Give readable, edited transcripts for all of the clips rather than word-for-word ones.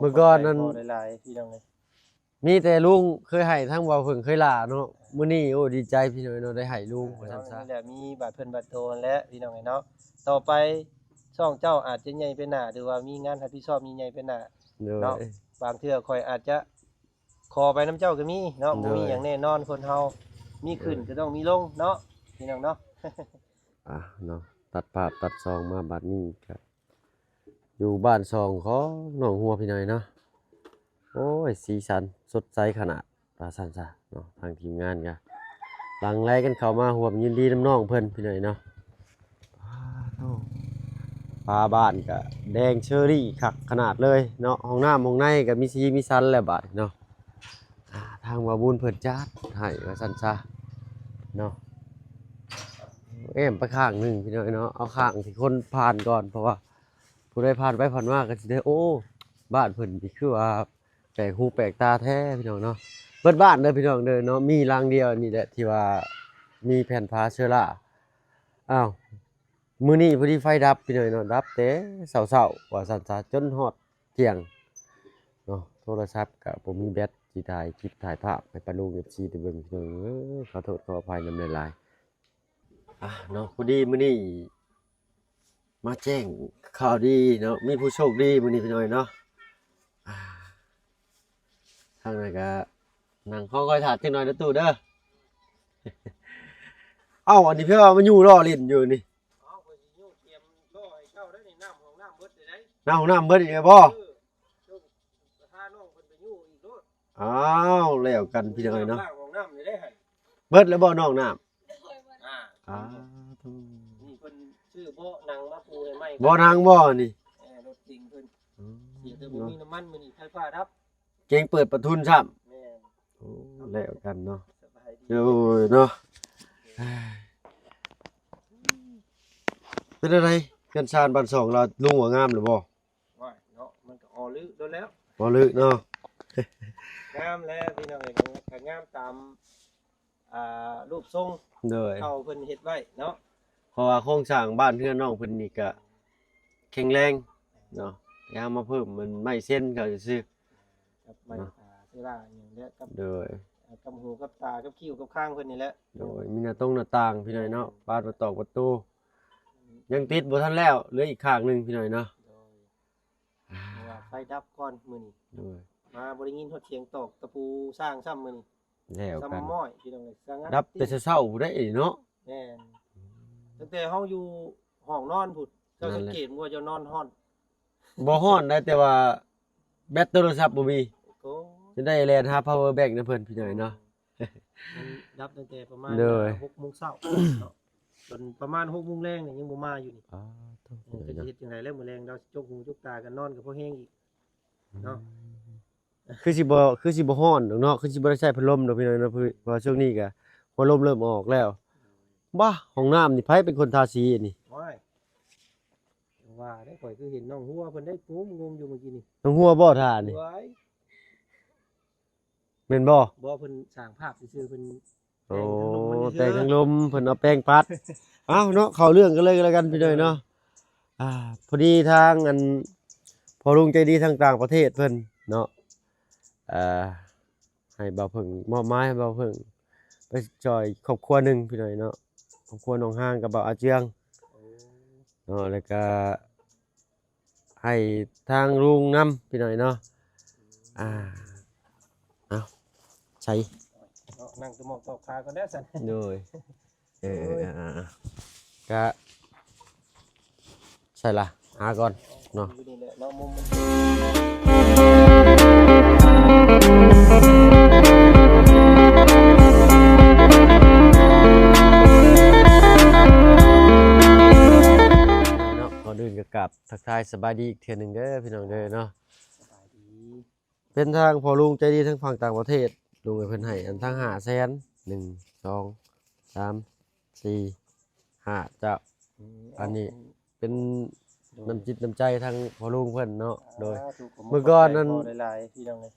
มื้อก่อนนั้นหลายๆพี่น้องเลยมีแต่ลุงเคยให้ทั้งเว้าเพิ่งเคยล่าเนาะมื้อนี้โอ้ดีใจพี่น้อยเนาะได้ให้ลุงว่าซั่นซะ นี่แหละมีบาดเพิ่นบาดโตและพี่น้องเนาะต่อไปช่องเจ้าอาจจะใหญ่เป็นหน้าหรือว่ามีงานรับผิดชอบมีใหญ่เป็นหน้าเนาะบางเทื่อข่อยอาจจะขอไปน้ำเจ้าก็มีเนาะบ่มีหยังแน่นอนคนเฮามีขึ้นก็ต้องมีลงเนาะพี่น้องเนาะ เนาะตัดภาพตัดซองมาบัดนี้ครับอยู่บ้านซองของหนองหัวพี่น้อยเนาะโอ้ยสีสันสดใสขนาดปราสันซะเนาะทางทีมงานก็หลังไล่กันเข้ามาหัวยินดีน้ำน้องเพิ่นพี่น้อยเนาะปลาบ้านก็แดงเชอรี่คักขนาดเลยเนาะห้องน้ำห้องในก็มีสีมีสันแล้วบาดเนาะทางว่าบุญเพิ่นจัดให้ว่าซั่นซะเนาะเอ็มไปข้างหนึงพี่น้อยเนาะเอาข้างที่คนผ่านก่อนเพราะว่าผู้ใดผ่านไปผ่านมาก็สิได้โอ้บ้านเพิ่นนี่คือว่าแปลกหูแปลกตาแท้พี่น้องเนาะเบิดบ้านเด้อพี่น้องเด้อเนาะมีหลังเดียวนี่แหละที่ว่ามีแผ่นฟ้าเชื้อราอ้าวมื้อนี้พอดีไฟดับพี่น้อยเนาะดับแต่เช้าๆว่าซั่นซะจนฮอดเที่ยงเนาะโทรศัพท์ก็บ่มีแบตสิถ่ายคลิปถ่ายภาพให้ปาลุง FC ได้เบิ่งพี่น้องขอโทษขออภัยนำหลายๆเนาะพอดีมื้อนี้มาแจ้งข่าวดีเนาะมีผู้โชคดีมื้อนี้พี่น้อยเนาะทางนั้นก็นั่งคอยถาดจังหน่อยเด้อตู่เด้อ เอ้าอันนี้เพิ่นว่ามันอยู่รอลิ้นอยู่นี่เอาไปสิอยู่เตรียมรอให้เจ้าได้นี่น้ำของน้ำเบิดได้ น้าห้องน้ำเบิดอีกแล้วบ่ ถ้าน้องเพิ่นไปอยู่อีกโลด อ้าวแล้วกันพี่น้อยเนาะ ของน้ำนี่ได้ให้ เบิดแล้วบ่น้องน้ำทู นี่เพิ่นซื้อบ่หนังมาปูให้ไหม บ่นางบ่นี่ รถจริงเพิ่นเสียแต่บ่มีน้ำมันมื้อนี้ไฟฟ้าดับ เก่งเปิดประทุนซ้ำ แม่น โอ้แล้วกันเนาะ สบายดี โอ้ยเนาะเป็นอะไรกันชานบ้านสองเราลุงว่างามหรือบ่ ว่าเนาะมันก็ออลึโดนแล้ว บ่ลึกเนาะ งามแล้วพี่น้องเอ้ยก็งามตามรูปทรง เด้อ เขาเพิ่นเฮ็ดไว้เนาะ เพราะว่าโครงสร้างบ้านเรือนน้องเพิ่นนี่ก็แข็งแรงเนาะยามมาเพิ่มมันไม่เส้นเขาซื่อ กับไม้เสื้อลาอย่างเนี้ยกับ โดย กับหูกับตากับคิ้วกับข้างเพิ่นนี่แหละ โดยมีหน้าต่างพี่น้อยเนาะบานประตอกประตูยังติดบ่ทันแล้วเหลืออีกข้างหนึงพี่น้อยเนาะ โดยว่าไฟดับก่อนมื้อนี้ โดย มาบ่ได้ยินฮอดเสียงตอกตะปูสร้างซ้ำมื้อนี้ แล้วกัน ซ้ำม้อยพี่น้องเอ้ยสร้างงาน ดับแต่เช้าๆได้เนาะ แม่นตั้งแต่เฮาอยู่ห้องนอนพุ่นเจ้าสังเกตว่าเจ้านอนฮ้อน บ่ฮ้อนได้แต่ว่าแบตโทรศัพท์บ่มี โอ้ จะได้แล่นหา power bank นะเพิ่นพี่น้อยเนาะ มันดับตั้งแต่ประมาณ เลย 6 โมงเช้าเนาะจนประมาณ6 โมงแลงนี่ยังบ่มาอยู่นี่ อ๋อโทษ จะสิเฮ็ดจังไดแล้วมื้อแลงเราสิจกหูจกตากันนอนก็บ่แฮงอีกเนาะ คือสิบ่ฮ้อนดอกเนาะคือสิบ่ได้ใช้พัดลมดอกพี่น้อยเนาะเพราะว่าช่วงนี้ก็พัดลมเริ่มออกแล้วบ้าห้องน้ำนี่ไผเป็นคนทาสีอันนี้ ว้ายว่าได้ข่อยคือเห็นน้องหัวเพิ่นได้งมอยู่เมื่อกี้นี่ น้องหัวบ่ทานี่ ว้าย แม่นบ่ บ่เพิ่นสร้างภาพซื่อๆเพิ่น โอ้ แต่ แต่ ง ง ทั้ ทั้ ง ง ล ล ม มเพิ่นเอาแป้งปัดเอ้าเนาะเข้าเรื่องกันเลยก็แล้วกันพี่น้อยเนาะพอดีทางอันพอลุงใจดีทางต่างประเทศเพิ่นเนาะให้เบาเพิ่งมอบหมายให้เบาเพิ่งไปจอยครอบครัวหนึงพี่น้อยเนาะครอบครัวน้องห้างกับเบาอาเจียงเนาะแล้วก็ให้ทางลุงนำพี่น้อยเนาะเอาใช้ เนาะนั่งตะหมอกตอกขาก่อนแล้วซั่น โดยก็ใช่ละหาก่อนเนาะ อยู่นี่แหละเนาะมุมมันเนาะก่อนอื่นก็กลับทักทายสบายดีอีกเทื่อหนึงเด้อพี่น้องเด้อเนาะ สบายดี เป็นทางพอลุงใจดีทั้งฝั่งต่างประเทศลุงให้เพิ่นให้อันทั้ง500,000 1 2 3 4 5เจ้าอันนี้เป็นน้ำจิตน้ำใจทางพอลุงเพิ่นเนาะโดย เมื่อก่อนนั้น หลายๆพี่น้องเลย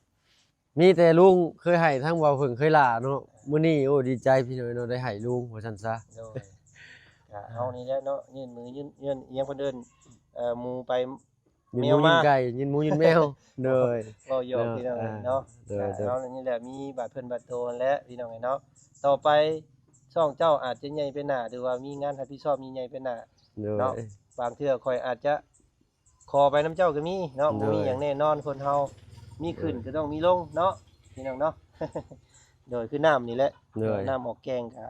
มีแต่ลุงเคยให้ทั้งเว้าเพิ่งเคยล่าเนาะมื้อนี้โอ้ดีใจพี่น้อยเนาะได้ให้ลุงว่าซั่นซะ โดยก็เฮานี่แหละเนาะยื่นมือยื่นเอียงเพิ่นเดินหมู่ไป ยืน แม ห ว มูยื มา นไก่ยืนหมูยืนแมวโดย เว้าหยอกพี่น้องเอ้ยเนาะ โดยโดย เนาะนี่แหละมีบาดเพิ่นบาดโทนและพี่น้องเอ้ยเนาะต่อไปช่องเจ้าอาจจะใหญ่ไปหน้าหรือว่ามีงานรับผิดชอบมีใหญ่ไปหน้า โดย เนาะบางเทื่อข่อยอาจจะขอไปน้ำเจ้าก็มีเนาะบ่มีหยังแน่นอนคนเฮามีขึ้นก็ต้องมีลงเนาะพี่น้องเนาะ โดยคือน้ำนี่แหละ โดย น้ำออกแกงก็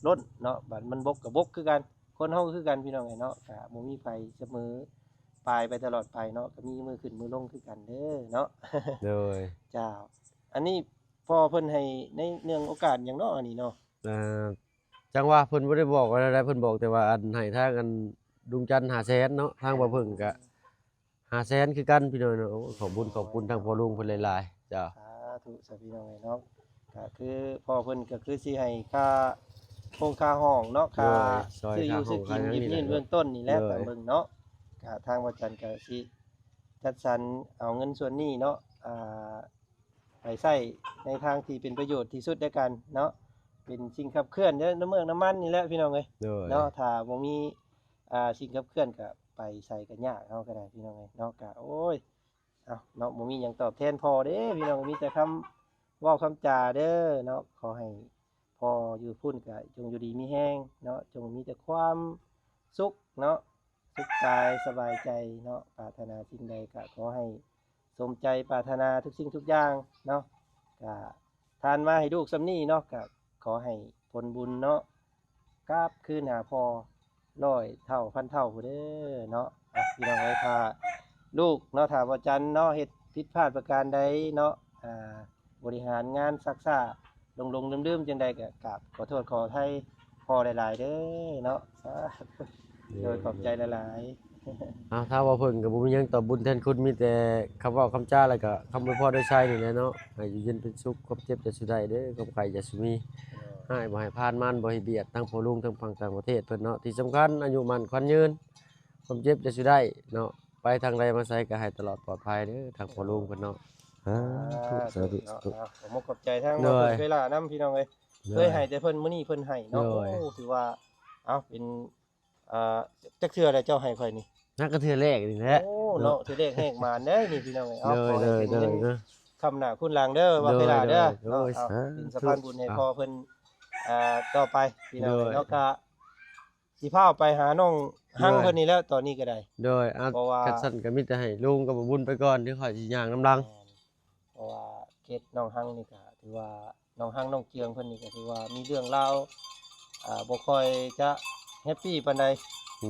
ล้นเนาะบัดมันบกก็บกคือกันคนเฮาก็คือกันพี่น้องไอ้เนาะก็บ่มีไผเสมอปลายไปตลอดไปเนาะก็มีมือขึ้นมือลงคือกันเด้อเนาะ โดย เจ้า อันนี้พ่อเพิ่นให้ในเนื่องโอกาสหยังเนาะอันนี้เนาะ อ่าจังว่าเพิ่นบ่ได้บอกอะไรเพิ่นบอกแต่ว่าอันให้ทางอันดุงจันทร์500,000เนาะทางบ่เพิ่งก็500,000คือกันพี่น้องเนาะโอ้ขอบคุณทางพ่อลุงเพิ่นหลายๆจ้า สาธุสาพี่น้องไอ้เนาะก็คือพ่อเพิ่นก็คือสิให้ค่าโครงค่าห้องเนาะค่า ซอย ซื้ออ ค่า ยู่ ห้ ซื้ อ อง กิน ค่าหยัง ยิบ นี่ ยื่น แหละ เบื้องต้นนี่แหละ เลย ตามเบิ่งเนาะก็ทางวัดจันทร์ก็สิจัดสรรเอาเงินส่วนนี้เนาะไปใช้ในทางที่เป็นประโยชน์ที่สุดด้วยกันเนาะเป็นสิ่งขับเคลื่อนเด้อน้ำเมืองน้ำมันนี่แหละพี่น้องเอ้ย โดย เนาะถ้าบ่มีสิ่งขับเคลื่อนก็ไปใส่กันยากเฮาก็ได้พี่น้องเอ้ยเนาะก็โอ้ยเอ้าเนาะบ่มีหยังตอบแทนพอเด้พี่น้องมีแต่คำเว้าคำจาเด้อเนาะขอให้พออยู่พุ่นก็จงอยู่ดีมีแฮงเนาะจงมีแต่ความสุขเนาะสุขกายสบายใจเนาะปรารถนาสิ่งใดก็ขอให้สมใจปรารถนาทุกสิ่งทุกอย่างเนาะก็ทานมาให้ลูกซำนี้เนาะก็ขอให้ผลบุญเนาะกลับคืนหาพอ 100 เท่าพันเท่าพู้นเด้อเนาะพี่น้องเอ้ยถ้าลูกเนาะถ้าว่าจันเนาะเฮ็ดผิดพลาดประการใดเนาะบริหารงานซักซ่าลงลืมๆจังใดก็กราบขอโทษขออภัยพ่อหลายๆเด้อเนาะสาธุโดยขอบใจหลาย ถ้าว่าเพิ่นก็บ่มีหยังตอบบุญแทนคุณมีแต่คำเว้าคำจาแล้วก็คำอวยพรได้ใช้นี่แหละเนาะให้อยู่เย็นเป็นสุขความเจ็บจะสุดได้เด้อความไข้จะสุมี ๆ ให้บ่ให้ผ่านมันบ่ให้เบียดทั้งพ่อลุงทั้งฝั่งต่างประเทศเพิ่นเนาะที่สำคัญอายุมั่นขวัญยืนความเจ็บจะสิได้เนาะไปทางใดมาไสก็ให้ตลอดปลอดภัยเด้อทางพ่อลุงเพิ่นเนาะสาธุสาธุ ผมขอบใจทั้ง โดย เวลานํพี่น้องเอ้ยเคยให้แต่เพิ่นมื้อนี้เพิ่นให้เนาะ โดย โอ้ถือว่าเอ้าเป็นจักเทื่อแล้วเจ้าให้ข่อยนี่ นักก็เทื่อแรกนี่แหละ โอ้เนาะถือเลขแหกมาเด้อนี่พี่น้องเอ้ยเอา เล ขอย ให้ เลย เป็น เล เงิ ย น เนาะ คำหน้าคุณหลังเด้อว่าเวลาเด้อ โด เนาะ ย เอา โดย เป็นสะพานบุญให้ เอา พ่อเพิ่นต่อไปพี่น้องเอ้ย โดย เนาะก็สิพาไปหาน้องหั่งเพิ่นนี่แล้วตอนนี้ก็ได้ โดย เพราะว่า คัดสั้นก็มีแต่ให้ลุงกับบุญไปก่อนเดี๋ยวค่อยสิย่างน้ำลัง เพราะว่าเกตน้องหั่งนี่ก็ถือว่าน้องหั่งน้องเกียงเพิ่นนี่ก็ถือว่ามีเรื่องราวบ่ค่อยจะแฮปปี้ปานใด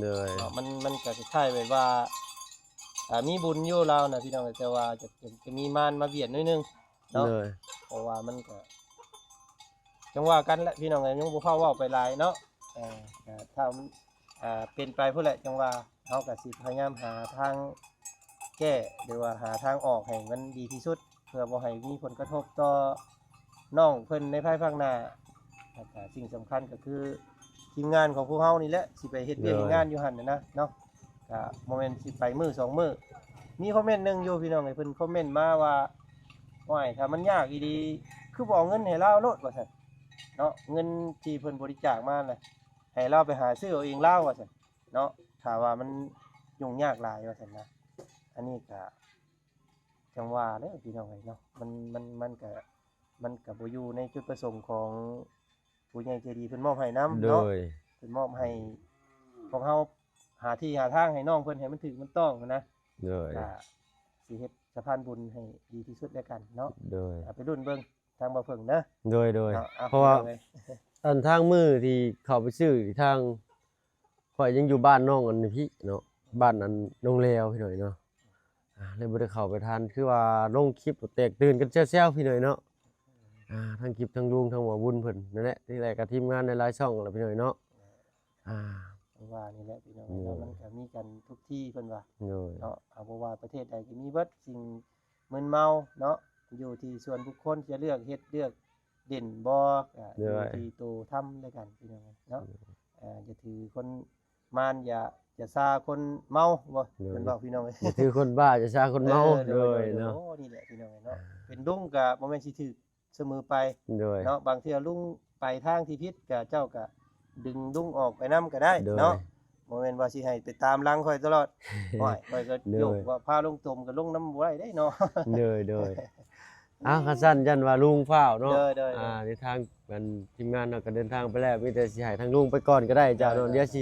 โดย เนาะมันก็คล้ายๆแบบว่ามีบุญอยู่แล้วนะพี่น้องแต่ว่าจะมีมารมาเบียดนิดนึงเนาะ โดย เพราะว่ามันก็จังว่ากันแหละพี่น้องเอ้ยยังบ่พาเว้าไปหลายเนาะก็ถ้ามันเป็นไปพุ่นแหละจังว่าเฮาก็สิพยายามหาทางแก้หรือว่าหาทางออกให้มันดีที่สุด เพื่อบ่ให้มีผลกระทบต่อน้องเพิ่นในภายภาคหน้าแล้วก็สิ่งสำคัญก็คือทีมงานของพวกเฮานี่แหละสิไปเฮ็ดเวียกเฮ็ดงานอยู่หั่นน่ะนะเนาะก็บ่แม่นสิไปมื้อสองมื้อมีคอมเมนต์หนึงอยู่พี่น้องเอ้ยเพิ่นคอมเมนต์มาว่าว้ายถ้ามันยากอีหลีคือบ่เอาเงินให้เราโลดว่าซั่นเนาะเงินที่เพิ่นบริจาคมาน่ะให้เราไปหาซื้อเอาเองลาวว่าซั่นเนาะถ้าว่ามันยุ่งยากหลายว่าซั่นนะอันนี้ก็จังว่าเด้อพี่น้องเอ้ยเนาะมันก็บ่อยู่ในจุดประสงค์ของผู้ใหญ่ใจดีเพิ่นมอบให้นํ โด เนาะ ย เพิ่นมอบให้พวกเฮาหาที่หาทางให้น้องเพิ่นให้มันถึกมันต้องนะ โดย ก็สิเฮ็ดสะพานบุญให้ดีที่สุดแล้วกันเนาะ โดย เอาไปรุ่นเบิ่งทางบ่เพิ่งเด้อ โดย โดย เนาะอ เพราะว่า พี่น้องอ้ย อันทางมือที่เขาไปซื้อทางข่อยยังอยู่บ้านน้องอันนี้พี่เนาะบ้านอันน้องเลวพี่หน่อยเนาะเลยบ่ได้เข้าไปทันคือว่าลงคลิปแตกตื่นกันแซวๆพี่หน่อยเนาะทั้งคลิปทั้งลุงทั้งหมอบุญเพิ่นนั่นแหละที่แรกก็ทีมงานในหลายช่องแหละพี่หน่อยเนาะอ่า ว่านี่แหละพี่น้อง โอ้ เนาะมันก็มีกันทุกที่เพิ่นว่า โดย เนาะเอาบ่ว่าประเทศใดก็มีเบิดสิ่งมึนเมาเนาะอยู่ที่ส่วนบุคคลจะเลือกเฮ็ดเลือกเด่นบ่อยู่ที่ตัวทำด้วยกันพี่น้องเอ้ยเนาะอย่าถือคนมารอย่าซาคนเมาบ่เพิ่นบอกพี่น้องเอ้ย อย่าถือคนบ้าจะซาคนเมา โด โด ย ยเนาะ โอ้นี่แหละพี่น้องเอ้ยเนาะเป็นลุงก็บ่แม่นสิถูกเสมอไป โดย เนาะบางเทื่อลุงไปทางที่ผิดก็เจ้าก็ดึงลุงออกไปนํก็ได้ โดย เนาะ บ่แม่นว่าสิให้ไปตามหลังข่อยตลอดข่อยก็โยกว่าพาลงตมก็ลงน้ำบ่ได้ได้เนาะ โดยอ้าวคันสั้นยันว่าลุงฟ้าวเนาะ เด้อในทางมันทีมงานเนาะก็เดินทางไปแล้วมีแต่สิให้ทางลุงไปก่อนก็ได้จ้าเนาะเดี๋ยวสิ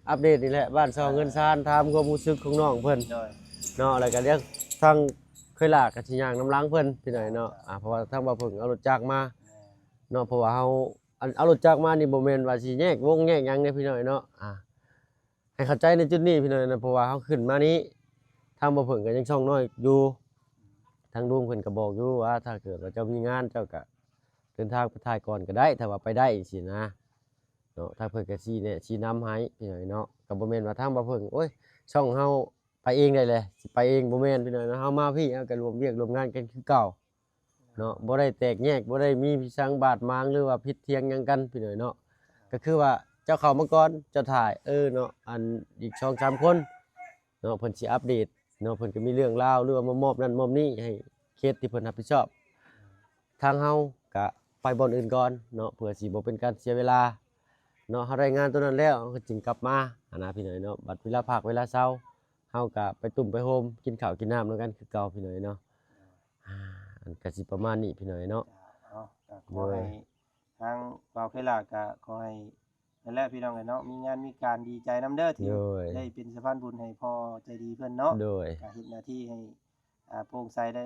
อัปเดตนี่แหละบ้านซองเงินซานถามความรู้สึกของน้องเพิ่น เด้อ เนาะแล้วก็เรียกทางเคยลากกับสิย่างน้ำล้างเพิ่นพี่หน่อยเนาะเพราะว่าทางบ่าวเพิ่งเอารถจักรมาเนาะเพราะว่าเฮาเอารถจักรมานี่บ่แม่นว่าสิแยกวงแยกหยังเด้พี่หน่อยเนาะให้เข้าใจในจุดนี้พี่หน่อยนะเพราะว่าเฮาขึ้นมานี้ทางบ่าวเพิ่งก็ยังช่องน้อยอยู่ทางลุงเพิ่นก็บอกอยู่ว่าถ้าเกิดว่าเจ้ามีงานเจ้าก็เดินทางไปถ่ายก่อนก็ได้ถ้าว่าไปได้สินะเนาะทางเพิ่นก็สิเนี่ยชี้นำให้พี่หน่อยเนาะก็บ่แม่นว่าทางบ่าวเพิ่งโอ้ยช่องเฮาไปเองได้เลยสิไปเองบ่แม่นพี่น้อยเนาะเฮามาพี่เฮาก็รวมเวียกรวมงานกันคือเก่าเนาะบ่ได้แตกแยกบ่ได้มีพิสังบาดหมางหรือว่าผิดเถียงหยังกันพี่น้อยเนาะก็คือว่าเจ้าเข้ามาก่อนเจ้าถ่ายเนาะอันอีก2-3คนเนาะเพิ่นสิอัปเดตเนาะเพิ่นก็มีเรื่องราวหรือว่ามามอบนั่นมอบนี่ให้เคสที่เพิ่นรับผิดชอบทางเฮาก็ไปบ่อนอื่นก่อนเนาะเพื่อสิบ่เป็นการเสียเวลาเนาะเฮารายงานตัวนั้นแล้วก็จึงกลับมานะพี่น้อยเนาะบัดเวลาพักเวลาเช้าเฮาก็ไปตุ่มไปโฮมกินข้าวกินน้ำด้วยกันคือเก่าพี่น้อยเนาะอันก็สิประมาณนี้พี่น้อยเนาะ ก็ขอให้ทางบ่าวเคยลาก็ขอให้นั่นแหละพี่น้องเนาะมีงานมีการดีใจนำเด้อที่ได้เป็นสะพานบุญให้พ่อใจดีเพิ่นเนาะ โดย ก็เฮ็ดหน้าที่ให้โปร่งใสได้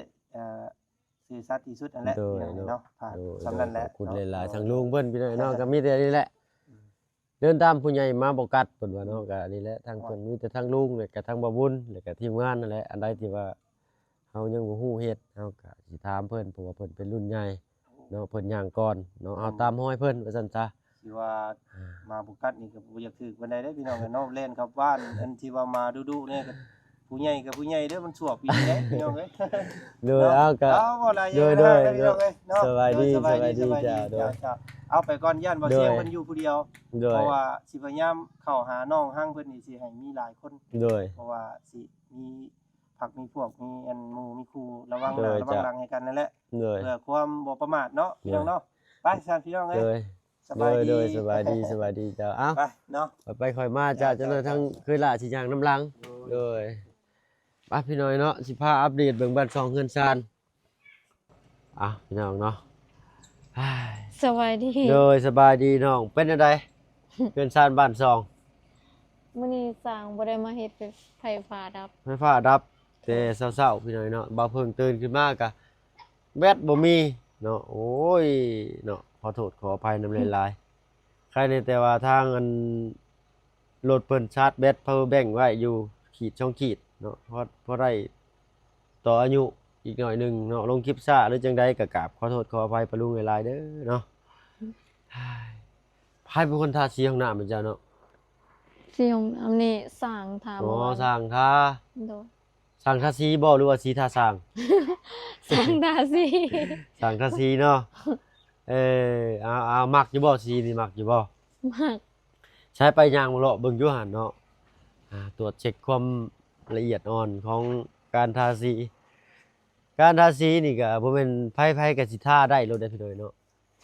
ซื่อสัตย์ที่สุดนั่นแหละพี่น้องเนาะผ่านสำนั้นแหละ ขอบคุณหลายๆทางลุงเพิ่นพี่น้อยเนาะก็มีแต่นี่แหละเดินตามผู้ใหญ่มาบ่กัดเพิ่นว่าเนาะก็นี่แหละทางเพิ่นมีแต่ทางลุงแล้วก็ทางบ่บุญแล้วก็ทีมงานนั่นแหละอันใดที่ว่าเฮายังบ่ฮู้เฮ็ดเฮาก็สิถามเพิ่นเพราะว่าเพิ่นเป็นรุ่นใหญ่เนาะเพิ่นย่างก่อนเนาะเอาตามห้อยเพิ่นว่าซั่นซะ ที่ว่ามาบุกัดนี่ก็บ่อยากถือปานใดเด้อพี่น้องเนาะเล่นครับบ้านอันที่ว่ามาดุๆเนี่ยก็ผู้ใหญ่กับผู้ใหญ่เด้อมันสวบปีเด้พี่น้องเอ้ย โดยเอาก็ บ่หลาย โดย เพี่น้องเอ้ยเนาะ สบายดี สบายดี จ้ะโดย จ้ะเอาไปก่อนย่านบ่เสียงเพิ่นอยู่ผู้เดียว โด เพ ย ราะว่าสิพยายามเข้าหาน้องห้างเพิ่นนี่สิให้มีหลายคน โดย เพราะว่าสิมีผักมีพวกมีอันหมู่มีครูระวังห โด น้าย ระวัง จ้ะ หลังให้กันนั่นแหละ โดย เพื่อความบ่ประมาทเนาะพี่น้องเนาะไปซะพี่น้องเอ้ โด ย ย สบายดี โดยสบายดีสบายดีเจ้าเอ้า ไปเนาะ ไปค่อยมาจ้าจนกระทั่งเคยละสิย่างน้ำลังโดยป้าพี่น้อยเนาะสิพาอัปเดตเบิ่งบ้านซองเฮือนซานพี่น้องเนาะ สวัสดี โดยสบายดีน้องเป็นจังไดเฮือนซานบ้านซอง มื้อนี้สร้างบ่ได้มาเฮ็ดไฟฟ้าดับ ไฟฟ้าดับแต่เช้าๆพี่น้อยเนาะบ่าวเพิ่งตื่นขึ้นมากะแบตบ่มีเนาะโอ้ยเนาะขอโทษขออภัยนำหลายๆใครในแต่ว่าทางอันรถเพิ่นชาร์จแบต power bank ไว้อยู่ขีดช่องขีดเนาะเพราะได้ต่ออายุอีกหน่อยหนึงเนาะลงคลิปช้าหรือจังใดก็กราบขอโทษขออภัยปะลุงหลายๆเด้อเนาะไผเป็นคนทาสีห้องน้ำเป็นเจ้าเนาะ สิของอันนี้สร้างถาม อ๋อ ว่า สร้างทา โดย สร้างทาสีบ่หรือว่าสีทาสร้าง สร้างดาสิ สร้างทาสีเนาะเอามักอยู่บ่สีนี่มักอยู่บ่ มาก ใช้ไปยางมาเลาะเบิ่งอยู่หั่นเนาะตรวจเช็คความละเอียดอ่อนของการทาสีการทาสีนี่ก็บ่แม่นไผๆก็สิทาได้โลดได้พี่น้อยเนาะ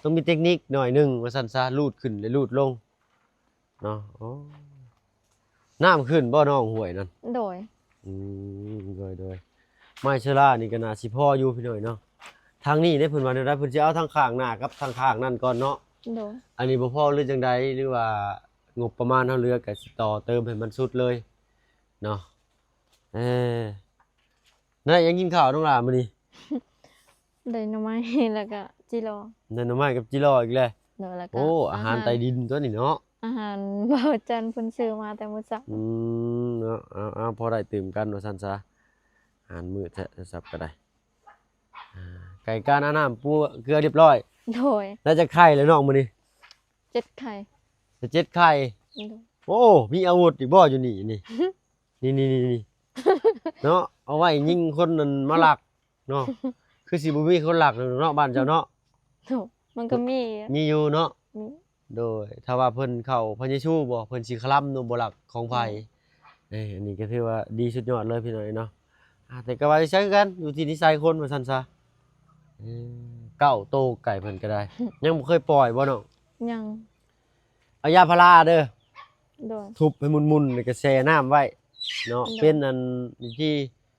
ต้องมีเทคนิคหน่อยหนึงว่าซั่นซะรูดขึ้นและรูดลงเนาะโอ้น้ำขึ้นบ่น้องห้วยนั่น โดย โดยไม้เชอรานี่ก็น่าสิพออยู่พี่น้อยเนาะทางนี้ได้เพิ่นว่าได้เพิ่นสิเอาทางข้างหน้ากับทางข้างนั่นก่อนเนาะ โดย อันนี้บ่พอหรือจังใดหรือว่างบประมาณเฮาเหลือก็สิต่อเติมให้มันสุดเลยเนาะนั่นยังกินข้าวน้องหลามื้อนี้ ได้หน่อไม้แล้วก็จิรอ นั่นหน่อไม้กับจิรออีกแล้ว โดยแล้วก็ โอ้อาหารใต้ดินตัวนี้เนาะ อาหารบ่าวจันทร์เพิ่นซื้อมาแต่มื้อเช้า เนาะเอาพอได้ตื่มกันว่าซั่นซะอาหารมื้อแท้ซับก็ได้ไก่การอาน้ำปูเกลือเรียบร้อย โดย แล้วจะไข่แล้วน้องมื้อนี้ 7ไข่ จะเจ็ดไข่ โดย โอ้มีอาวุธอีกบ่อยู่นี่นี่ นี่เนาะเอาไว้ยิงคนนั้นมาลักเนาะคือสิบ่มีคนลักเนาะบ้านเจ้าเนาะ โดยมันก็มีอะ มีอยู่เนาะ มี โดยถ้าว่าเพิ่นเข้าพระเยซูบ่เพิ่นสิคลำเนาะบ่ลักของไผอันนี้ก็ถือว่าดีสุดยอดเลยพี่น้อยเนาะแต่ก็ว่าสิใช้คือกันอยู่ที่นิสัยคนว่าซั่นซะเก้าโตไก่เพิ่นก็ได้ ยังบ่เคยปล่อยบ่น้อง ยัง เอายาพาราเด้อ โดย ทุบให้มุนๆแล้วก็แช่น้ำไว้เนาะ โดย เป็นอันที่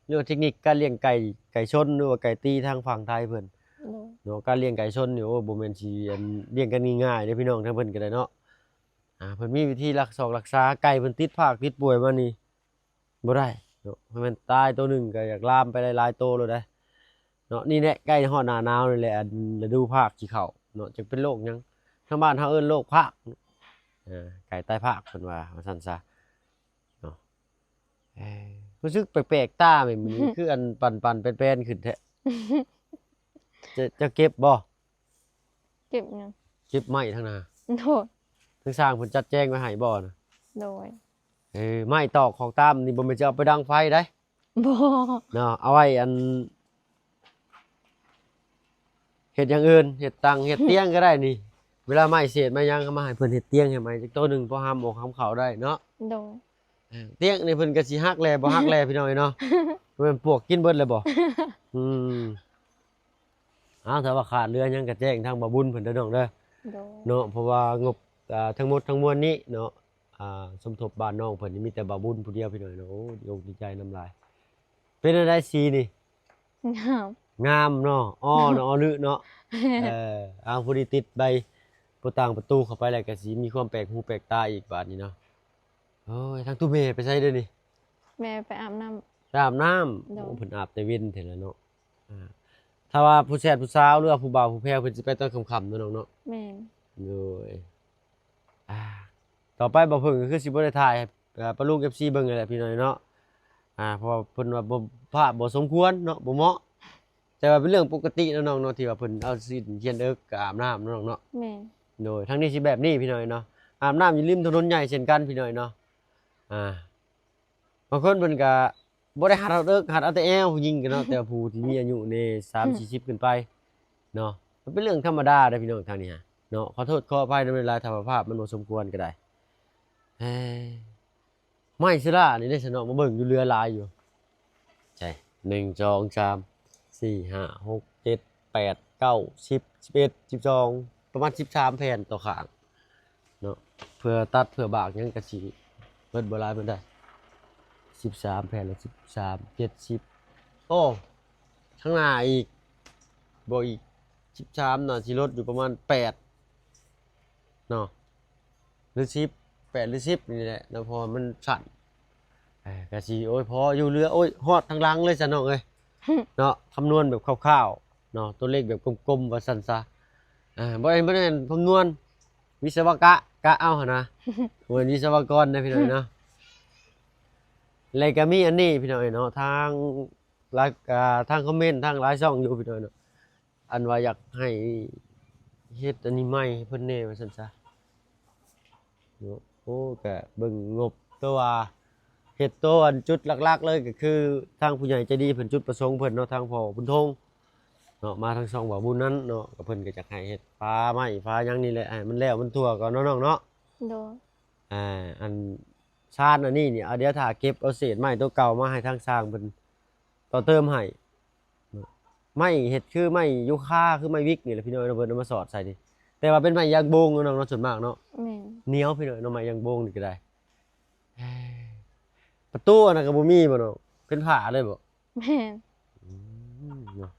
เรียกว่าเทคนิคการเลี้ยงไก่ชนหรือว่าไก่ตีทางฝั่งไทยเพิ่น โดย เนาะการเลี้ยงไก่ชนนี่โอ้บ่แม่นสิอันเลี้ยงกันง่ายๆเด้อพี่น้องทั้งเพิ่นก็ได้เนาะเพิ่นมีวิธีรักษาไก่เพิ่นติดภากติดป่วยมานี่บ่ได้เนาะเพราะมันตายตัวหนึงก็อยากลามไปหลายๆตัวเลยได้เนาะนี่แหละใกล้ฮอดหน้าหนาวนี่แหละอันฤดูภากสิเข้าเนาะจักเป็นโรคหยังทางบ้านเฮาเอิ้นโรคภากไก่ตายภากเพิ่นว่าซั่นซะเนาะรู้สึกแปลกๆตาแม่นมื้อนี้คืออันปั่นๆแป้นๆขึ้นแท้ จะเก็บบ่ เก็บหยัง เก็บไม้ทั้งหน้า โดย ทั้งสร้างเพิ่นจัดแจงไว้ให้บ่นะ โดย ไม้ตอกของตามนี่บ่แม่นจะเอาไปดังไฟได้ บ่ เนาะเอาไว้อันเฮ็ดอย่างอื่นเฮ็ดตังเฮ็ดเตียงก็ได้นี่ เวลาไม้เศษไม้หยังเอามาให้เพิ่นเฮ็ดเตียงให้ไม้จักตัวหนึงพอหามออกหามเข้าได้เนาะ โดย เตียงนี่เพิ่นก็สิฮักแลบ่ฮักแลพี่น้องเอ้ยเนาะ เพิ่นปวกกินเบิดเลยบ่ อืมถ้าว่าขาดเรือหยังก็แจ้งทางบ่บุญเพิ่นเด้อน้องเด้อ โดย เนาะเพราะว่างบทั้งหมดทั้งมวลนี้เนาะสมทบบ้านน้องเพิ่นนี่มีแต่บ่าวบุญผู้เดียวพี่น้อยเนาะโอ้ดีอกดีใจน้ำลายเป็นอะไรสีนี่ งาม งามเนาะอ้อเนาะอ้อลึเนาะเอาผู้ที่ติดใบประต่างประตูเข้าไปแล้วก็สิมีความแปลกหูแปลกตาอีกบาดนี้เนาะโอ้ยทั้งตู้เมไปใช้เด้อนี่ แม่ไปอาบน้ำ ไปอาบน้ำ เนาะ โอ้เพิ่นอาบแต่เว้นเท่านั้นเนาะถ้าว่าผู้แซ่บผู้สาวหรือว่าผู้บ่าวผู้แพ้วเพิ่นสิไปตอนค่ำๆเนาะน้องเนาะ แม่น โดยต่อไปบ่เพิ่งก็คือสิบ่ได้ถ่ายให้ปะลุง FC เบิ่งนั่นแหละพี่น้อยเนาะเพราะว่าเพิ่นว่าบ่ภาพบ่สมควรเนาะบ่เหมาะแต่ว่าเป็นเรื่องปกติเนาะน้องเนาะที่ว่าเพิ่นเอาสินเขียนเอิกกับอาบน้ำเนาะน้องเนาะ แม่น โดยทั้งนี้สิแบบนี้พี่น้อยเนาะอาบน้ำอยู่ริมถนนใหญ่เช่นกันพี่น้อยเนาะบางคนเพิ่นก็บ่ได้หัดเอาเอิกหัดเอาแต่แอวผู้หญิงกันเนาะแต่ว่าผู้ที่มีอายุใน30-40ขึ้นไปเนาะมันเป็นเรื่องธรรมดาเด้อพี่น้องทางนี้ฮะเนาะขอโทษขออภัยในเวลาถ้าว่าภาพมันบ่สมควรก็ได้ไม่สิล่ะนี่ได้สนอมาเบิ่งอยู่เรือหลายอยู่ใช่1 2 3 4 5 6 7 8 9 10 11 12ประมาณ13แผ่นต่อข้างเนาะเพื่อตัดเพื่อบากหยังก็สิเบิดบ่หลายเบิดได้13แผ่นละ13 70โอ้ข้างหน้าอีกบ่อีก13น่ะสิลดอยู่ประมาณ8เนาะหรือ10 8หรือ10นี่แหละเนาะเพราะว่ามันสั่นก็สิโอ้ยพออยู่เรือโอ้ยฮอดทางหลังเลยซะน้องเอ้ย เนาะคำนวณแบบคร่าวๆเนาะตัวเลขแบบกลมๆว่าซั่นซะบ่ได้คำนวณวิศวกะเอาหั่นนะ เหมือนวิศวกรนะพี่น้อยเนาะแล้วก็มีอันนี้พี่น้อยเนาะทางไลน์ทางคอมเมนต์ทางไลน์ช่องอยู่พี่น้อยเนาะอันว่าอยากให้เฮ็ดอันนี้ใหม่เพิ่นแน่ว่าซั่นซะเนาะโอ้ก็เบิ่งงบตัวว่าเฮ็ดตัวอันจุดหลักๆเลยก็คือทางผู้ใหญ่ใจดีเพิ่นจุดประสงค์เพิ่นเนาะทางพ่อบุญทงเนาะมาทางช่องบ่าวบุญนั้นเนาะก็เพิ่นก็จะให้เฮ็ดฟ้าไม้ฟ้าหยังนี่แหละให้มันแล้วมันทั่วก่อนเนาะน้องเนาะ โดย อันชาติอันนี้เนี่ยเอาเดี๋ยวถ้าเก็บเอาเศษไม้ตัวเก่ามาให้ทางสร้างเพิ่นต่อเติมให้ไม้เฮ็ดคือไม้ยูคาคือไม้วิกนี่แหละพี่น้อยเนาะเพิ่นเอามาสอดใส่นี่แต่ว่าเป็นไม้ยางโบงเนาะน้องเนาะส่วนมากเนาะ แม่น เหนียวพี่น้อยเนาะไม้ยางโบงนี่ก็ได้ประตูอันนั้นก็บ่มีบ่เนาะเป็นผ้าเลยบ่ แม่น เนาะ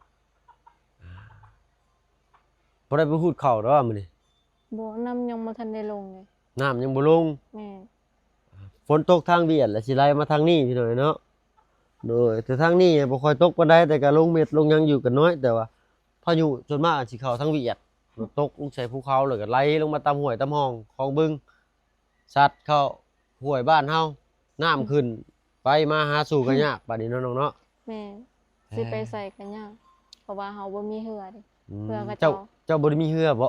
บ่ได้ไปพูดเข้าดอกมื้อนี้ บ่น้ำยังบ่ทันได้ลงเลย น้ำยังบ่ลง แม่น ฝนตกทางเบียดแล้วสิไหลมาทางนี้พี่น้อยเนาะโดยแต่ทางนี้บ่ค่อยตกปานใดแต่ก็ลงเม็ดลงหยังอยู่กันน้อยแต่ว่าพายุส่วนมากสิเข้าทางเวียดตกลงใส่ภูเขาแล้วก็ไหลลงมาตามห้วยตามห้องคลองบึงซัดเข้าห้วยบ้านเฮาน้ำขึ้นไปมาหาสู่กันยากบัดนี้เนาะน้องเนาะ แม่นสิไปใส่กันยากเพราะว่าเฮาบ่มีเรือเด้ เรือก็ เจ้า เจ้า เจ้าบ่ได้มีเรือบ่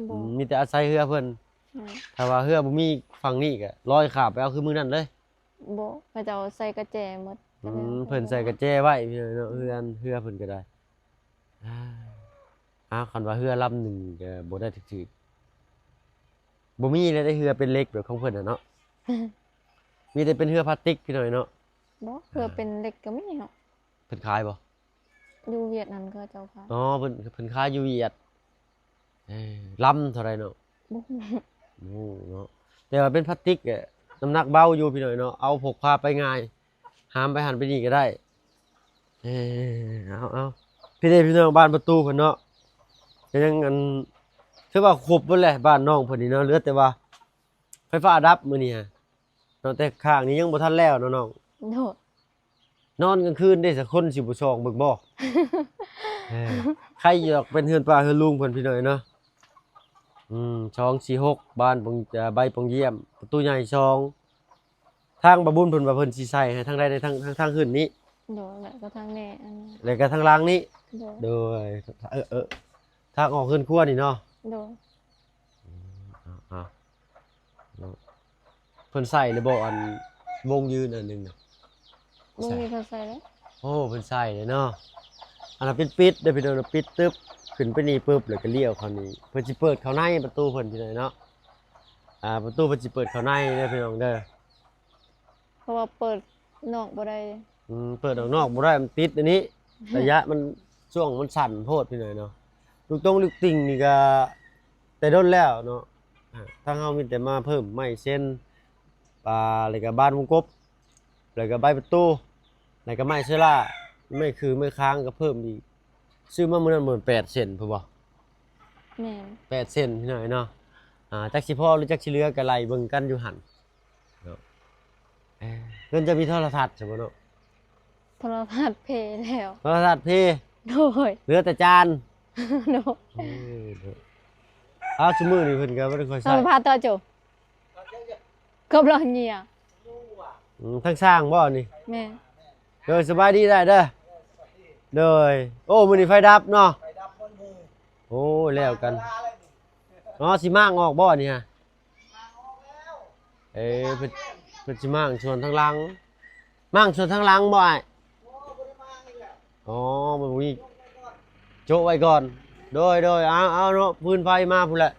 บ่ มีแต่อาศัยเรือเพิ่น แม่น ถ้าว่าเรือบ่มีฝั่งนี้ก็ลอยข้ามไปเอาคือมื้อนั้นเลย บ่เขาเจ้าใส่กระแจหมดก็เลย เพิ่นใส่กระแจไว้พี่น้อยเนาะเรือเพิ่นก็ได้คันว่าเรือลำหนึงก็บ่ได้ถึกๆบ่มีเลยได้เรือเป็นเล็กแบบของเพิ่นน่ะเนาะ มีแต่เป็นเรือพลาสติกพี่น้อยเนาะ บ่เรือเป็นเหล็กก็มีเนาะ เพิ่นขายบ่ อยู่เวียดนามก็เจ้าค่ะ อ๋อเพิ่นขายอยู่เวียดลำเท่าไหร่เนาะ บ่ โอ้เนาะแต่ว่าเป็นพลาสติกอะ น้ำหนักเบาอยู่พี่น้อยเนาะเอาพกพาไปง่ายหามไปหันไปนี่ก็ได้เอาพี่เด้พี่น้องบ้านประตูเพิ่นเนาะก็ยังอันคือว่าครบเบิดแหละบ้านน้องเพิ่นนี่เนาะเหลือแต่ว่าไฟฟ้าดับมื้อนี้ฮะเนาะแต่ข้างนี้ยังบ่ทันแล้วเนาะน้อง โดด นอนกลางคืนได้สักคนสิบ่ชองเบิ่งบ่ ใครอยากเป็นเฮือนป้าเฮือนลุงเพิ่นพี่น้อยเนาะช่อง46บ้านปงใบปงเยี่ยมประตูใหญ่ช่องทางบะบุญเพิ่นว่าเพิ่นสิใช้ให้ทางใดได้ทางขึ้นนี้ โดดแล้วก็ทางแน่อันนั้น แล้วก็ทางล่างนี้ โดด โดยทางออกขึ้นครัวนี่เนาะ โดด อ้าวเพิ่นใส่เลยบ่อันวงยืนอันหนึงน่ะ บ่มีเขาใส่แล้ว โอ้เพิ่นใส่เลยเนาะอันนั้นเป็นปิดเด้อพี่น้องปิดตึ๊บขึ้นไปนี่ปึ๊บแล้วก็เลี้ยวเข้านี่เพิ่นสิเปิดเข้าในประตูเพิ่นพี่น้อยเนาะประตูเพิ่นสิเปิดเข้าในเด้อพี่น้องเด้อ เพราะว่าเปิดนอกบ่ได้ เปิดออกนอกบ่ได้มันติดอันนี้ ระยะมันช่วงมันสั่นโพดพี่น้อยเนาะลูกตงลูกติ่งนี่ก็แต่โดนแล้วเนาะทางเฮามีแต่มาเพิ่มไม้เส้นปลาแล้วก็บ้านวงกบแล้วก็ใบประตูแล้วก็ไม้เชล่าไม่คือไม่ค้างก็เพิ่มอีกซื้อมามื้อนั้นเหมือน8เซนพุ่นบ่ แม่น 8เซนพี่น้อยเนาะจักสิพอหรือจักสิเหลือก็ไล่เบิ่งกันอยู่หั่นเนาะเพิ่นจะมีโทรทัศน์ใช่บ่เนาะ โทรทัศน์เพแล้ว โทรทัศน์พี่ โดย เหลือแต่จาน โดย เอาซุมื้อนี่เพิ่นก็บ่ได้ค่อย ต้ ใช้ องพาต่อโจกบลอเหีย ทั้งสร้างบ่นี่ แม่ เด้อสบายดีได้เด้อเด้อโอ้มื้อนี้ไฟดับเนาะโอ้แล้วกันอ๋อสิมางออกบ่นี่ฮะเพิ่นสิมางชวนทางหลังมางชวนทางหลังบ่อ้ายอ๋อมันบ่มีโจะไว้ก่อนโดยเอาเนาะพื้นไฟมาพุ่นแหละ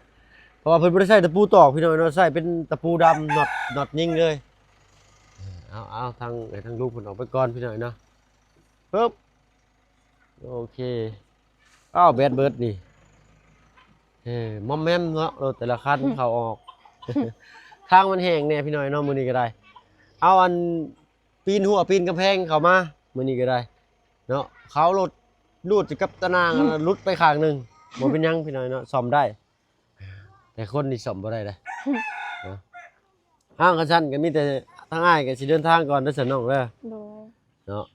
เพราะว่าเพิ่นบ่ได้ใช้ตะปูตอกพี่น้อยเนาะใช้เป็นตะปูดำน็อตยิงเลยเอาทางลูกเพิ่นออกไปก่อนพี่น้อยเนาะปึ๊บโอเคอ้าวแบดเบิดนี่มอมแมมเนาะรถแต่ละคัน เข้าออก ทางมันแห้งแน่พี่น้อยเนาะมื้อนี้ก็ได้เอาอันปีนหัวปีนกำแพงเข้ามามื้อนี้ก็ได้เนาะเขารถรูดกับตะนางหลุดไปข้างหนึงบ่เป็นหยังพี่น้อยเนาะซ่อมได้ แต่คนนี่ซ่อมบ่ได้เด้อ เนาะอ้างกันซั่นก็มีแต่ทางอ้ายก็สิเดินทางก่อนเด้อซั่นน้องเด้อ โดย เนาะ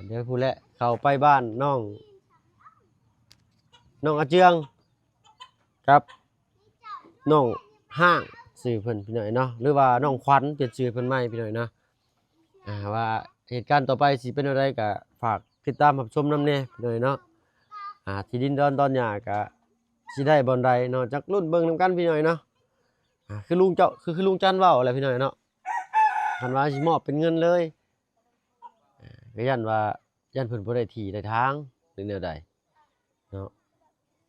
เดี๋ยวพูดแล้วเข้าไปบ้านน้องอาเจืองครับน้องห้างชื่อเพิ่นพี่น้อยเนาะหรือว่าน้องขวัญเปลี่ยนชื่อเพิ่นใหม่พี่น้อยเนาะว่าเหตุการณ์ต่อไปสิเป็นอะไรก็ฝากติดตามรับชมนำแน่พี่น้อยเนาะที่ดินดอนหญ้าก็สิได้บ่อนใดเนาะจักรุ่นเบิ่งนำกันพี่น้อยเนาะคือลุงเจ้าคือลุงจันเว้าอะไรพี่น้อยเนาะคันว่าสิมอบเป็นเงินเลยก็ยันว่ายันเพิ่นบ่ได้ที่ได้ทางหรือแนวใดเนาะ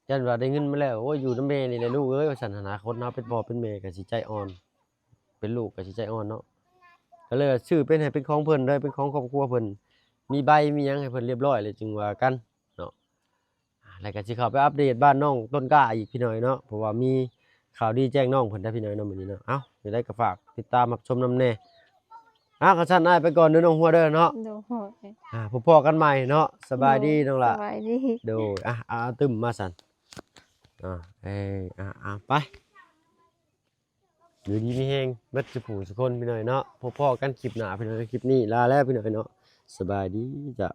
ยันว่าได้เงินมาแล้วโอ้ยอยู่นำแม่นี่แหละลูกเอ้ยว่าซั่นอนาคตเนาะเป็นพ่อเป็นแม่ก็สิใจอ่อน เป็นลูกก็สิใจอ่อนเนาะก็เลยชื่อเป็นให้เป็นของเพิ่นเลยเป็นของครอบครัวเพิ่นมีใบมีหยังให้เพิ่นเรียบร้อยเลยจึงว่ากันเนาะแล้วก็สิเข้าไปอัปเดตบ้านน้องต้นกล้าอีกพี่น้อยเนาะเพราะว่ามีข่าวดีแจ้งน้องเพิ่นได้พี่น้อยเนาะมื้อนี้เนาะเอ้าจะได้ก็ฝากติดตามรับชมนำแน่ก็ซั่นอ้ายไปก่อนเด้อน้องหัวเด้อเนาะ โดย พบพอกันใหม่เนาะสบายดีน้องล่ะ สบายดี โดยตึมมาสั่นไปอยู่ดีมีแฮงเบิดสุผู้สุคนพี่น้อยเนาะพบพอกันคลิปหน้าพี่น้อยคลิปนี้ลาแล้วพี่น้อยเนาะสบายดีจ้ะ